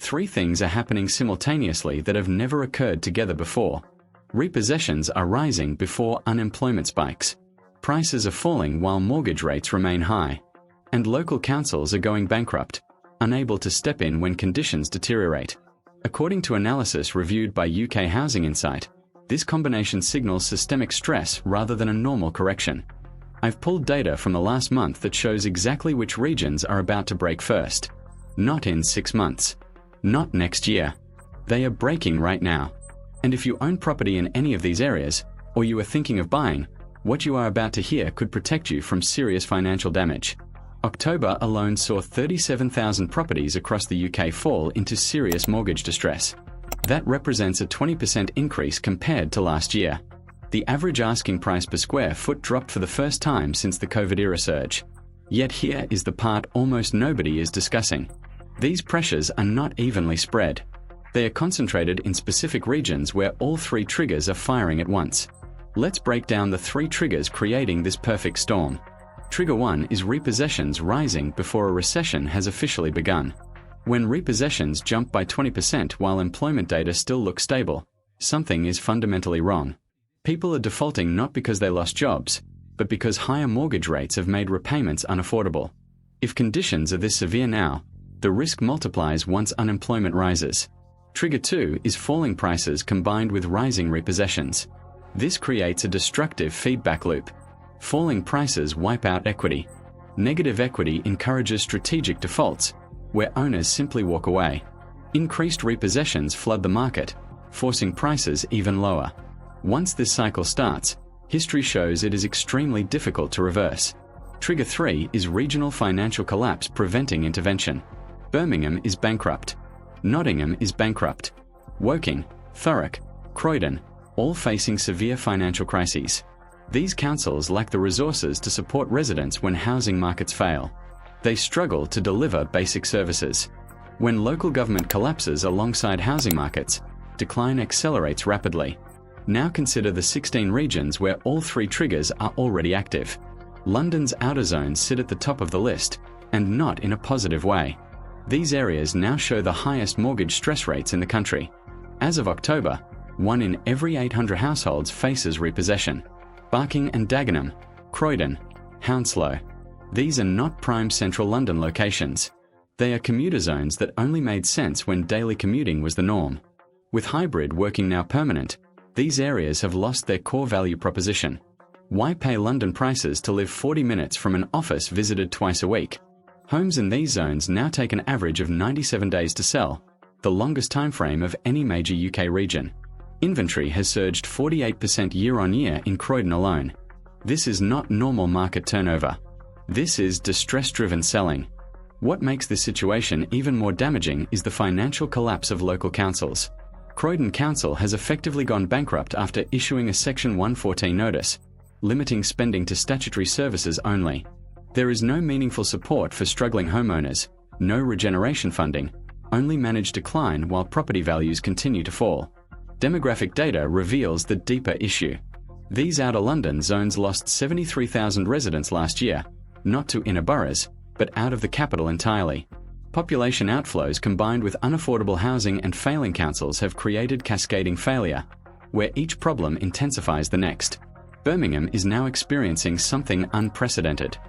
Three things are happening simultaneously that have never occurred together before. Repossessions are rising before unemployment spikes. Prices are falling while mortgage rates remain high. And local councils are going bankrupt, unable to step in when conditions deteriorate. According to analysis reviewed by UK Housing Insight, this combination signals systemic stress rather than a normal correction. I've pulled data from the last month that shows exactly which regions are about to break first. Not in 6 months. Not next year. They are breaking right now. And if you own property in any of these areas, or you are thinking of buying, what you are about to hear could protect you from serious financial damage. October alone saw 37,000 properties across the UK fall into serious mortgage distress. That represents a 20% increase compared to last year. The average asking price per square foot dropped for the first time since the COVID-era surge. Yet here is the part almost nobody is discussing. These pressures are not evenly spread. They are concentrated in specific regions where all three triggers are firing at once. Let's break down the three triggers creating this perfect storm. Trigger 1 is repossessions rising before a recession has officially begun. When repossessions jump by 20% while employment data still looks stable, something is fundamentally wrong. People are defaulting not because they lost jobs, but because higher mortgage rates have made repayments unaffordable. If conditions are this severe now, the risk multiplies once unemployment rises. Trigger 2 is falling prices combined with rising repossessions. This creates a destructive feedback loop. Falling prices wipe out equity. Negative equity encourages strategic defaults, where owners simply walk away. Increased repossessions flood the market, forcing prices even lower. Once this cycle starts, history shows it is extremely difficult to reverse. Trigger 3 is regional financial collapse preventing intervention. Birmingham is bankrupt. Nottingham is bankrupt. Woking, Thurrock, Croydon, all facing severe financial crises. These councils lack the resources to support residents when housing markets fail. They struggle to deliver basic services. When local government collapses alongside housing markets, decline accelerates rapidly. Now consider the 16 regions where all three triggers are already active. London's outer zones sit at the top of the list, and not in a positive way. These areas now show the highest mortgage stress rates in the country. As of October, 1 in every 800 households faces repossession. Barking and Dagenham, Croydon, Hounslow. These are not prime central London locations. They are commuter zones that only made sense when daily commuting was the norm. With hybrid working now permanent, these areas have lost their core value proposition. Why pay London prices to live 40 minutes from an office visited twice a week? Homes in these zones now take an average of 97 days to sell, the longest time frame of any major UK region. Inventory has surged 48% year-on-year in Croydon alone. This is not normal market turnover. This is distress-driven selling. What makes this situation even more damaging is the financial collapse of local councils. Croydon Council has effectively gone bankrupt after issuing a Section 114 notice, limiting spending to statutory services only. There is no meaningful support for struggling homeowners, no regeneration funding, only managed decline while property values continue to fall. Demographic data reveals the deeper issue. These outer London zones lost 73,000 residents last year, not to inner boroughs, but out of the capital entirely. Population outflows combined with unaffordable housing and failing councils have created cascading failure, where each problem intensifies the next. Birmingham is now experiencing something unprecedented.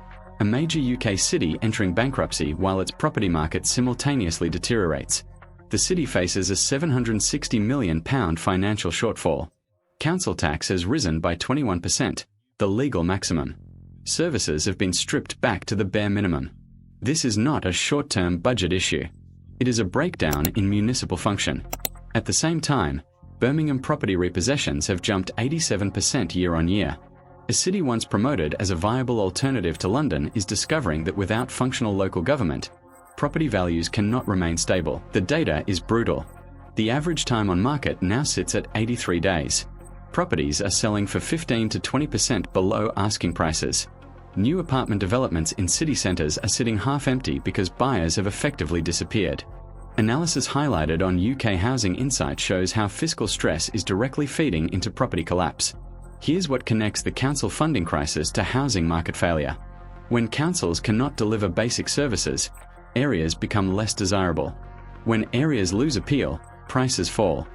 A major UK city entering bankruptcy while its property market simultaneously deteriorates. The city faces a £760 million financial shortfall. Council tax has risen by 21%, the legal maximum. Services have been stripped back to the bare minimum. This is not a short-term budget issue. It is a breakdown in municipal function. At the same time, Birmingham property repossessions have jumped 87% year-on-year. A city once promoted as a viable alternative to London is discovering that without functional local government, property values cannot remain stable. The data is brutal. The average time on market now sits at 83 days. Properties are selling for 15 to 20% below asking prices. New apartment developments in city centres are sitting half empty because buyers have effectively disappeared. Analysis highlighted on UK Housing Insight shows how fiscal stress is directly feeding into property collapse. Here's what connects the council funding crisis to housing market failure. When councils cannot deliver basic services, areas become less desirable. When areas lose appeal, prices fall.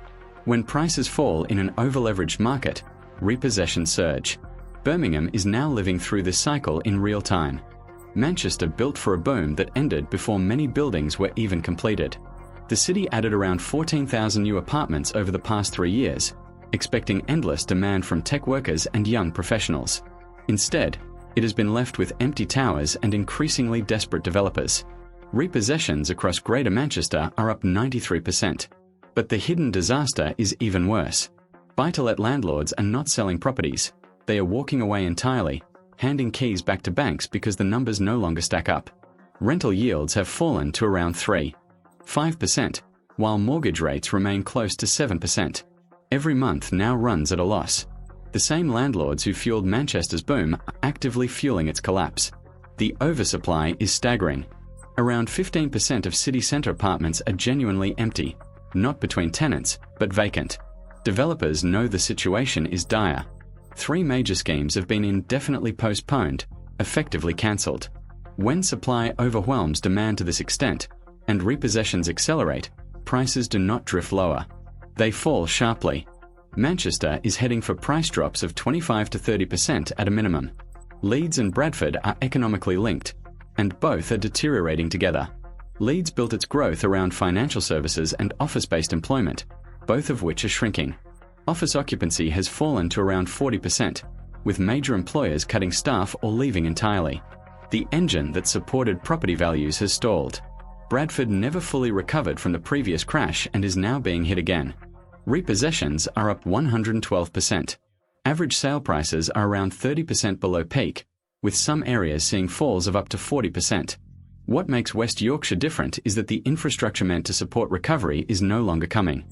When prices fall in an overleveraged market, repossessions surge. Birmingham is now living through this cycle in real time. Manchester built for a boom that ended before many buildings were even completed. The city added around 14,000 new apartments over the past 3 years, expecting endless demand from tech workers and young professionals. Instead, it has been left with empty towers and increasingly desperate developers. Repossessions across Greater Manchester are up 93%. But the hidden disaster is even worse. Buy-to-let landlords are not selling properties. They are walking away entirely, handing keys back to banks because the numbers no longer stack up. Rental yields have fallen to around 3.5%, while mortgage rates remain close to 7%. Every month now runs at a loss. The same landlords who fueled Manchester's boom are actively fueling its collapse. The oversupply is staggering. Around 15% of city centre apartments are genuinely empty, not between tenants, but vacant. Developers know the situation is dire. 3 major schemes have been indefinitely postponed, effectively cancelled. When supply overwhelms demand to this extent, and repossessions accelerate, prices do not drift lower. They fall sharply. Manchester is heading for price drops of 25 to 30% at a minimum. Leeds and Bradford are economically linked, and both are deteriorating together. Leeds built its growth around financial services and office-based employment, both of which are shrinking. Office occupancy has fallen to around 40%, with major employers cutting staff or leaving entirely. The engine that supported property values has stalled. Bradford never fully recovered from the previous crash and is now being hit again. Repossessions are up 112%. Average sale prices are around 30% below peak, with some areas seeing falls of up to 40%. What makes West Yorkshire different is that the infrastructure meant to support recovery is no longer coming.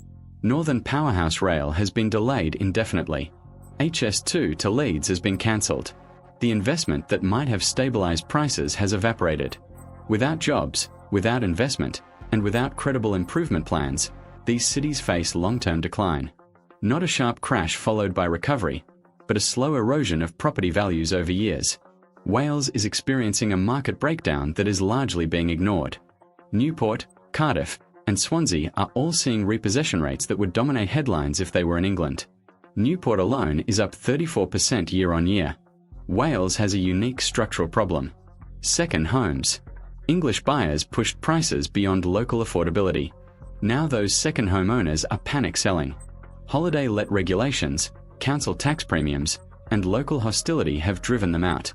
Northern Powerhouse Rail has been delayed indefinitely. HS2 to Leeds has been cancelled. The investment that might have stabilised prices has evaporated. Without jobs, without investment, and without credible improvement plans, these cities face long-term decline. Not a sharp crash followed by recovery, but a slow erosion of property values over years. Wales is experiencing a market breakdown that is largely being ignored. Newport, Cardiff, and Swansea are all seeing repossession rates that would dominate headlines if they were in England. Newport alone is up 34% year on year. Wales has a unique structural problem. Second homes. English buyers pushed prices beyond local affordability. Now those second homeowners are panic selling. Holiday let regulations, council tax premiums, and local hostility have driven them out.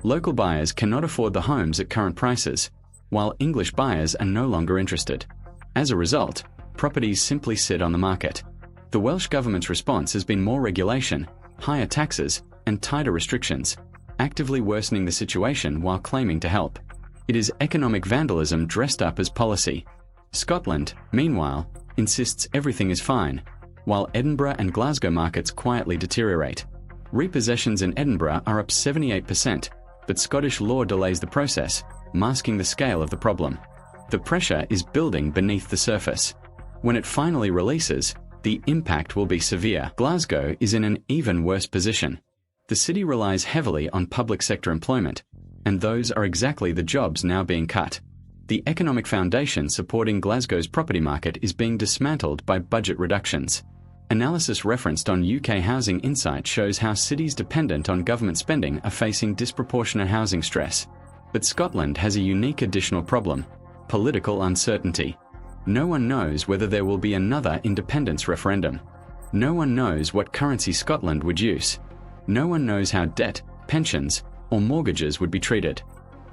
Local buyers cannot afford the homes at current prices, while English buyers are no longer interested. As a result, properties simply sit on the market. The Welsh Government's response has been more regulation, higher taxes, and tighter restrictions, actively worsening the situation while claiming to help. It is economic vandalism dressed up as policy. Scotland, meanwhile, insists everything is fine, while Edinburgh and Glasgow markets quietly deteriorate. Repossessions in Edinburgh are up 78%, but Scottish law delays the process, masking the scale of the problem. The pressure is building beneath the surface. When it finally releases, the impact will be severe. Glasgow is in an even worse position. The city relies heavily on public sector employment, and those are exactly the jobs now being cut. The economic foundation supporting Glasgow's property market is being dismantled by budget reductions. Analysis referenced on UK Housing Insight shows how cities dependent on government spending are facing disproportionate housing stress. But Scotland has a unique additional problem: political uncertainty. No one knows whether there will be another independence referendum. No one knows what currency Scotland would use. No one knows how debt, pensions, or mortgages would be treated.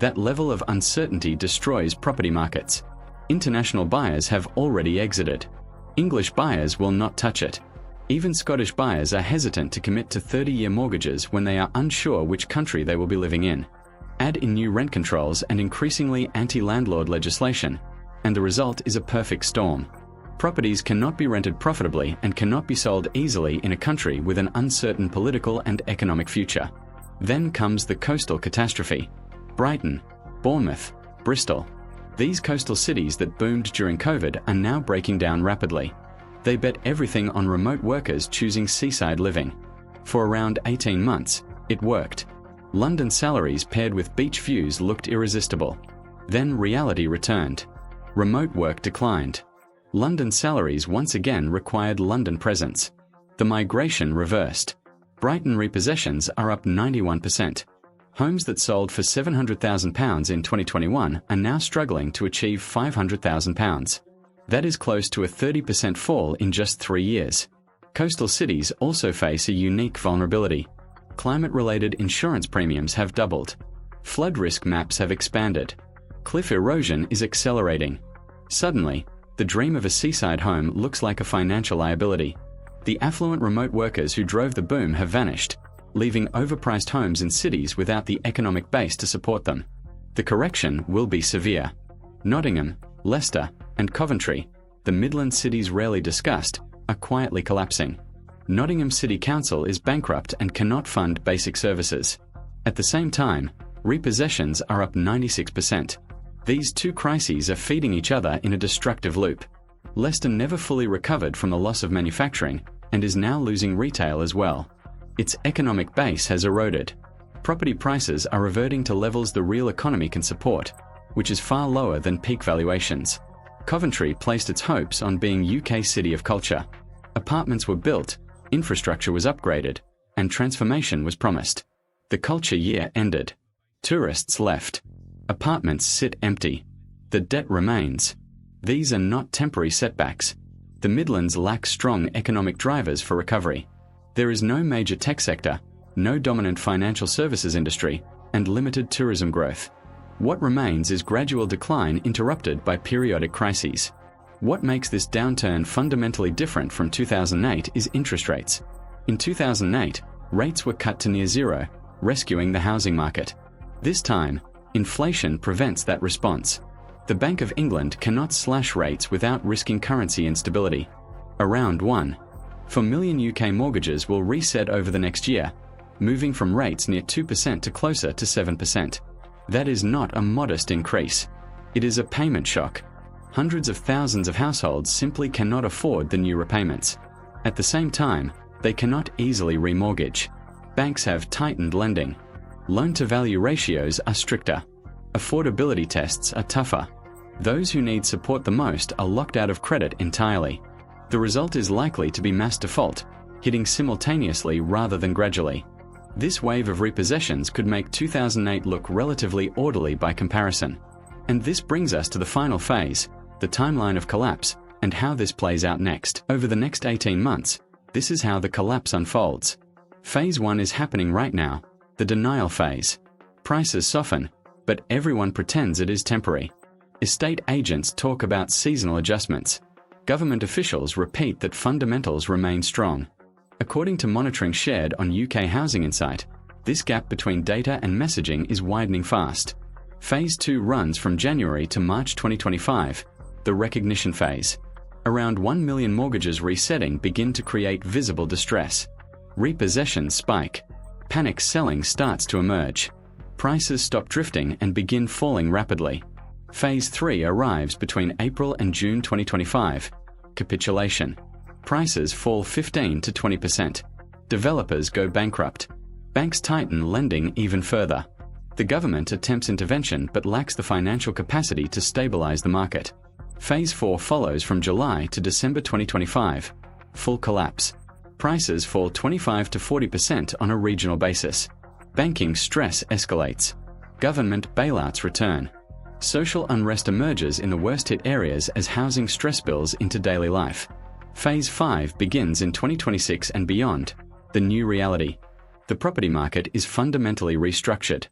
That level of uncertainty destroys property markets. International buyers have already exited. English buyers will not touch it. Even Scottish buyers are hesitant to commit to 30-year mortgages when they are unsure which country they will be living in. Add in new rent controls and increasingly anti-landlord legislation, and the result is a perfect storm. Properties cannot be rented profitably and cannot be sold easily in a country with an uncertain political and economic future. Then comes the coastal catastrophe. Brighton, Bournemouth, Bristol. These coastal cities that boomed during COVID are now breaking down rapidly. They bet everything on remote workers choosing seaside living. For around 18 months, it worked. London salaries paired with beach views looked irresistible. Then reality returned. Remote work declined. London salaries once again required London presence. The migration reversed. Brighton repossessions are up 91%. Homes that sold for £700,000 in 2021 are now struggling to achieve £500,000. That is close to a 30% fall in just 3 years. Coastal cities also face a unique vulnerability. Climate-related insurance premiums have doubled. Flood risk maps have expanded. Cliff erosion is accelerating. Suddenly, the dream of a seaside home looks like a financial liability. The affluent remote workers who drove the boom have vanished, leaving overpriced homes in cities without the economic base to support them. The correction will be severe. Nottingham, Leicester, and Coventry, the Midland cities rarely discussed, are quietly collapsing. Nottingham City Council is bankrupt and cannot fund basic services. At the same time, repossessions are up 96%. These two crises are feeding each other in a destructive loop. Leicester never fully recovered from the loss of manufacturing and is now losing retail as well. Its economic base has eroded. Property prices are reverting to levels the real economy can support, which is far lower than peak valuations. Coventry placed its hopes on being UK City of Culture. Apartments were built, infrastructure was upgraded, and transformation was promised. The culture year ended. Tourists left. Apartments sit empty. The debt remains. These are not temporary setbacks. The Midlands lack strong economic drivers for recovery. There is no major tech sector, no dominant financial services industry, and limited tourism growth. What remains is gradual decline interrupted by periodic crises. What makes this downturn fundamentally different from 2008 is interest rates. In 2008, rates were cut to near zero, rescuing the housing market. This time, inflation prevents that response. The Bank of England cannot slash rates without risking currency instability. Around 1.4 million UK mortgages will reset over the next year, moving from rates near 2% to closer to 7%. That is not a modest increase. It is a payment shock. Hundreds of thousands of households simply cannot afford the new repayments. At the same time, they cannot easily remortgage. Banks have tightened lending. Loan-to-value ratios are stricter. Affordability tests are tougher. Those who need support the most are locked out of credit entirely. The result is likely to be mass default, hitting simultaneously rather than gradually. This wave of repossessions could make 2008 look relatively orderly by comparison. And this brings us to the final phase, the timeline of collapse, and how this plays out next. Over the next 18 months, this is how the collapse unfolds. Phase 1 is happening right now, the denial phase. Prices soften, but everyone pretends it is temporary. Estate agents talk about seasonal adjustments. Government officials repeat that fundamentals remain strong. According to monitoring shared on UK Housing Insight, this gap between data and messaging is widening fast. Phase 2 runs from January to March 2025, the recognition phase. Around 1 million mortgages resetting begin to create visible distress. Repossessions spike. Panic selling starts to emerge. Prices stop drifting and begin falling rapidly. Phase 3 arrives between April and June 2025. Capitulation. Prices fall 15 to 20%. Developers go bankrupt. Banks tighten lending even further. The government attempts intervention but lacks the financial capacity to stabilise the market. Phase 4 follows from July to December 2025. Full collapse. Prices fall 25 to 40% on a regional basis. Banking stress escalates. Government bailouts return. Social unrest emerges in the worst-hit areas as housing stress spills into daily life. Phase 5 begins in 2026 and beyond, the new reality. The property market is fundamentally restructured.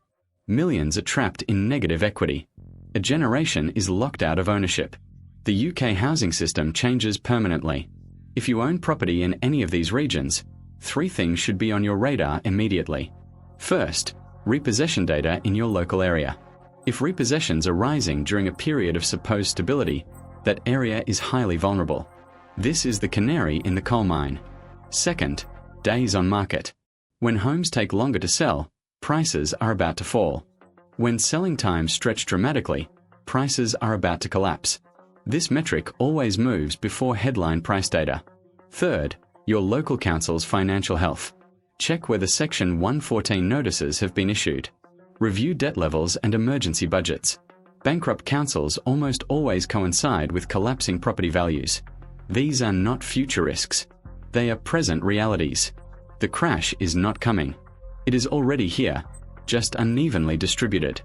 Millions are trapped in negative equity. A generation is locked out of ownership. The UK housing system changes permanently. If you own property in any of these regions, 3 things should be on your radar immediately. First, repossession data in your local area. If repossessions are rising during a period of supposed stability, that area is highly vulnerable. This is the canary in the coal mine. Second, days on market. When homes take longer to sell, prices are about to fall. When selling times stretch dramatically, prices are about to collapse. This metric always moves before headline price data. Third, your local council's financial health. Check whether Section 114 notices have been issued. Review debt levels and emergency budgets. Bankrupt councils almost always coincide with collapsing property values. These are not future risks. They are present realities. The crash is not coming. It is already here, just unevenly distributed.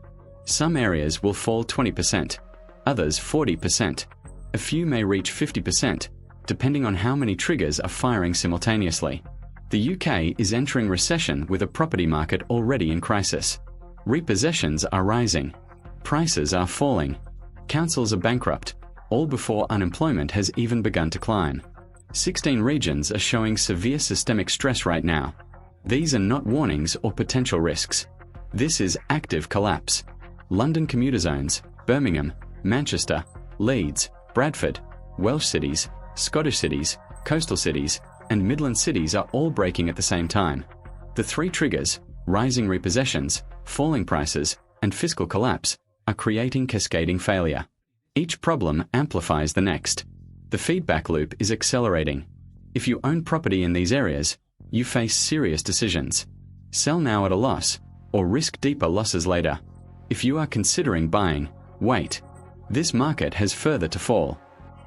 Some areas will fall 20%, others 40%. A few may reach 50%, depending on how many triggers are firing simultaneously. The UK is entering recession with a property market already in crisis. Repossessions are rising. Prices are falling. Councils are bankrupt, all before unemployment has even begun to climb. 16 regions are showing severe systemic stress right now. These are not warnings or potential risks. This is active collapse. London commuter zones, Birmingham, Manchester, Leeds, Bradford, Welsh cities, Scottish cities, coastal cities, and Midland cities are all breaking at the same time. The three triggers, rising repossessions, falling prices, and fiscal collapse, are creating cascading failure. Each problem amplifies the next. The feedback loop is accelerating. If you own property in these areas, you face serious decisions. Sell now at a loss, or risk deeper losses later. If you are considering buying, wait. This market has further to fall.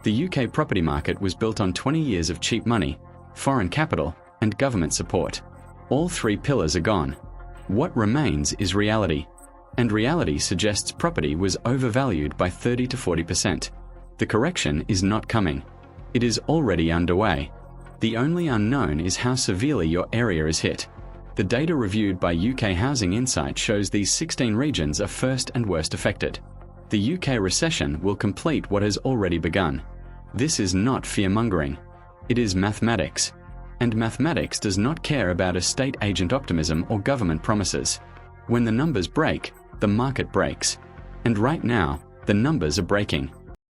The UK property market was built on 20 years of cheap money, foreign capital, and government support. All three pillars are gone. What remains is reality. And reality suggests property was overvalued by 30 to 40%. The correction is not coming. It is already underway. The only unknown is how severely your area is hit. The data reviewed by UK Housing Insight shows these 16 regions are first and worst affected. The UK recession will complete what has already begun. This is not fear-mongering. It is mathematics. And mathematics does not care about estate agent optimism or government promises. When the numbers break, the market breaks. And right now, the numbers are breaking.